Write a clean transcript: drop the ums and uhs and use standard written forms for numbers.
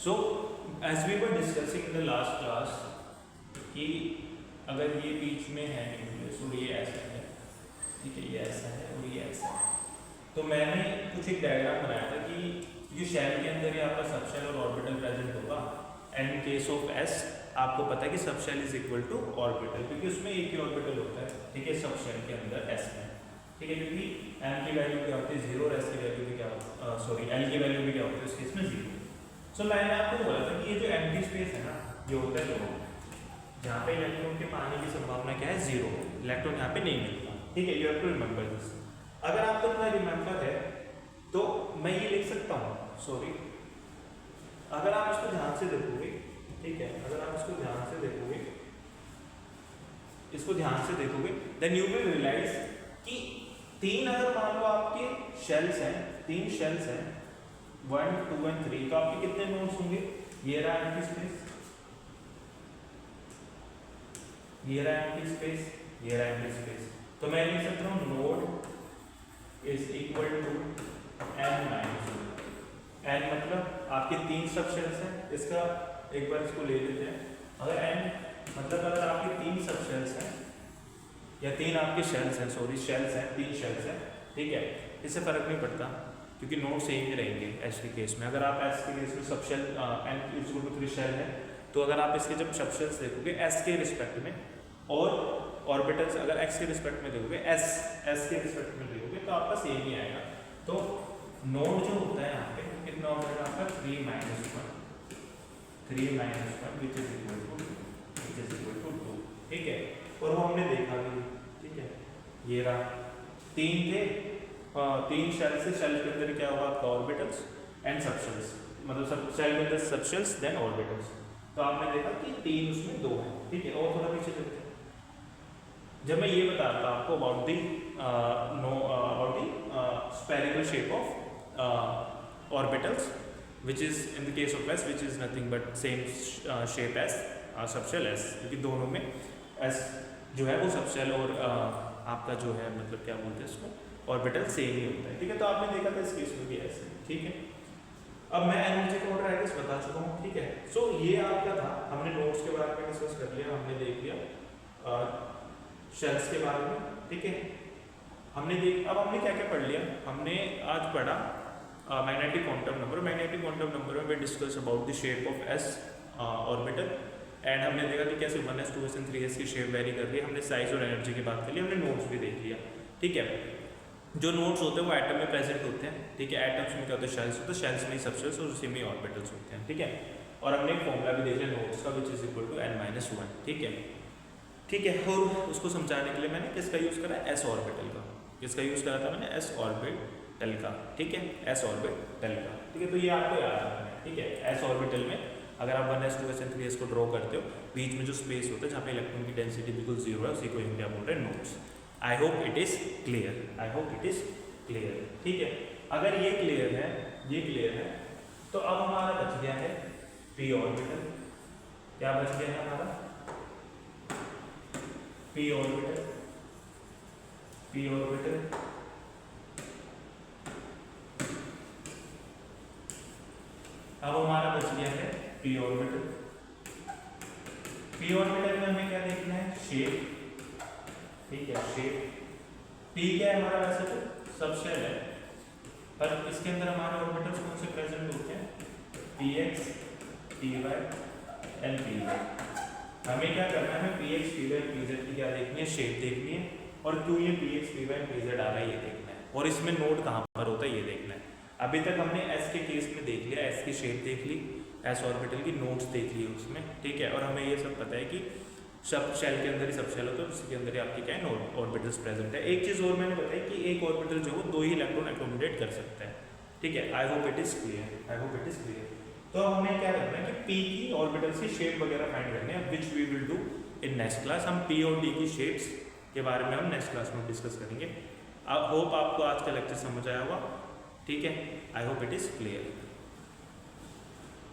So as we were discussing in the last class कि अगर ये बीच में है न्यूक्लियस और ये ऐसा है, ठीक है, ये ऐसा है और ये ऐसा है, तो मैंने कुछ एक डायग्राम बनाया था कि ये शेल के अंदर ही आपका सबशेल और ऑर्बिटल प्रेजेंट होगा। And in case of S आपको पता है कि subshell is equal to orbital, क्योंकि उसमें एक ही ऑर्बिटल होता है, ठीक है, सबशेल के अंदर एस में, ठीक है, क्योंकि एम की वैल्यू क्या होती है 0 और एस की वैल्यू भी क्या सॉरी एल की वैल्यू भी क्या होती है उस केस में 0। सो मैंने आपको बोला था कि ये जो एम्प्टी स्पेस है ना, ये होता है दोनों, जहाँ पे इलेक्ट्रॉन के पाने की संभावना क्या है 0, इलेक्ट्रॉन यहाँ पे नहीं मिलता, ठीक है, you have to remember this. अगर आपको इतना रिमेंबर है तो मैं ये लिख सकता हूँ, सॉरी, अगर आप इसको ध्यान से देखोगे, ठीक है, अगर आप इसको ध्यान से देखोगे, इसको ध्यान से देखोगे, देन यू विल रियलाइज कि तीन अगर मान लो आपके शेल्स हैं, 3 शेल्स हैं 1 2 और 3, तो आपके कितने नोड्स होंगे? ये रहा एम्प्टी स्पेस, ये रहा एम्प्टी स्पेस, ये रहा एम्प्टी स्पेस। तो मैं लिख सकता हूँ node is equal to n minus 1। n मतलब आपके 3 सबशेल्स हैं, इसका एक बार इसको ले लेते हैं। अगर n मतलब अगर आपके 3 सबशेल्स हैं या 3 आपके शेल्स हैं, सॉरी शेल्स हैं, 3 शेल्स हैं, ठीक है, इससे फर्क नहीं पड़ता क्योंकि नोड सेम ही रहेंगे एस के केस में। अगर आप एस के केस में subshell n equal to 3 shell है, तो अगर आप इसके जब सबशेल्स देखोगे एस के रिस्पेक्ट में और ऑर्बिटल्स अगर एक्स के रिस्पेक्ट में देखोगे एस के रिस्पेक्ट में देखोगे तो आपका सेम ही आएगा। तो नोड जो होता है यहाँ पे कितना हो जाएगा आपका 3 minus 1 which is equal to 2, ठीक है, और वो हमने देखा भी, ठीक है, ये रहा 3 थे, 3 शेल से शेल के अंदर क्या होगा आपका ऑर्बिटल्स एंड सबशेल्स, मतलब सब शेल के अंदर सबशेल्स देन ऑर्बिटल्स। तो आपने देखा कि 3 उसमें 2 है, ठीक है, और थोड़ा पीछे चलते हैं। जब मैं ये बता रहा था आपको about the spherical shape of orbitals which is in the case of s which is nothing but same shape as subshell s, क्योंकि दोनों में s जो है वो सबशेल और आपका जो है मतलब क्या बोलते हैं इसको ऑर्बिटल सेम ही होता है, ठीक है। तो आपने देखा था इस केस में भी ऐसे, ठीक है। अब मैं एनर्जी ऑर्डर एड्रेस बता चुका हूँ, ठीक है। सो ये आपका था, हमने नोड्स के बारे में डिस्कस कर लिया, हमने देख लिया शेल्स के बारे में, ठीक है, हमने अब हमने क्या क्या पढ़ लिया, हमने आज पढ़ा magnetic quantum number. Magnetic quantum number में we discuss about the shape of s orbital and हमने देखा कि कैसे 1s 2s and 3s की शेप वेरी कर रही है। हमने साइज और एनर्जी की बात कर ली, हमने नोड्स भी देख लिया, ठीक है। जो नोड्स होते हैं वो एटम में प्रेजेंट होते हैं, ठीक है, एटम्स में क्या होता है शेल्स होते हैं, शेल्स में ही सबशेल्स और उसी में ऑर्बिटल्स होते हैं, ठीक है। और हमने एक फॉर्मूला भी देख लिया नोड्स का विच इज इक्वल टू n-1, ठीक है, ठीक है। और उसको समझाने के लिए मैंने किसका यूज़ करा, एस ऑर्बिटल का, किसका यूज़ करा था मैंने, एस ऑर्बिटल का, ठीक है, एस ऑर्बिटल का, ठीक है। तो ये आपको याद रखना है, ठीक है। एस ऑर्बिटल में अगर आप 1s 2s and 3s को ड्रॉ करते हो, बीच में जो स्पेस होता है जहाँ पे इलेक्ट्रॉन की डेंसिटी बिल्कुल 0 है, उसी को हम क्या बोल रहे हैं, nodes. I hope it is clear, I hope it is clear, ठीक है। अगर ये क्लियर है, ये क्लियर है, तो अब हमारा बच गया है पी ऑर्बिटल। क्या बच गया है हमारा, पी ऑर्बिटल, पी ऑर्बिटल, अब हमारा बच गया है पी ऑर्बिटल। पी ऑर्बिटल में हमें क्या देखना है, शेप, ठीक है, शेप। पी क्या है हमारा, वैसे तो सबशेल है, पर इसके अंदर हमारे ऑर्बिटल्स कौन से प्रेजेंट होते हैं, px py and pz। हमें क्या करना है, हमें px py pz की क्या देखनी है, शेप देखनी है, और क्यों ये px py pz आ रहा है ये देखना है, और इसमें नोड कहाँ पर होता है ये देखना है। अभी तक हमने एस के केस में देख लिया, एस की शेप देख ली, एस ऑर्बिटल की नोड्स देख ली उसमें, ठीक है। और हमें ये सब पता है कि सब शेल के अंदर ही सब शेल होता है, उसके अंदर ही आपकी क्या है, नोड ऑर्बिटल्स प्रेजेंट है। एक चीज़ और मैंने बताई कि एक ऑर्बिटल जो है 2 ही इलेक्ट्रॉन एकोमोडेट कर सकता है, ठीक है। I hope it is clear, I hope it is clear. तो हमें क्या करना है कि पी की ऑर्बिटल्स की शेप वगैरह फाइंड करने हैं, which we will do in next class. हम पी और डी की शेप्स के बारे में हम नेक्स्ट क्लास में डिस्कस करेंगे। आई होप आपको आज का लेक्चर समझ आया होगा, ठीक है। I hope it is clear.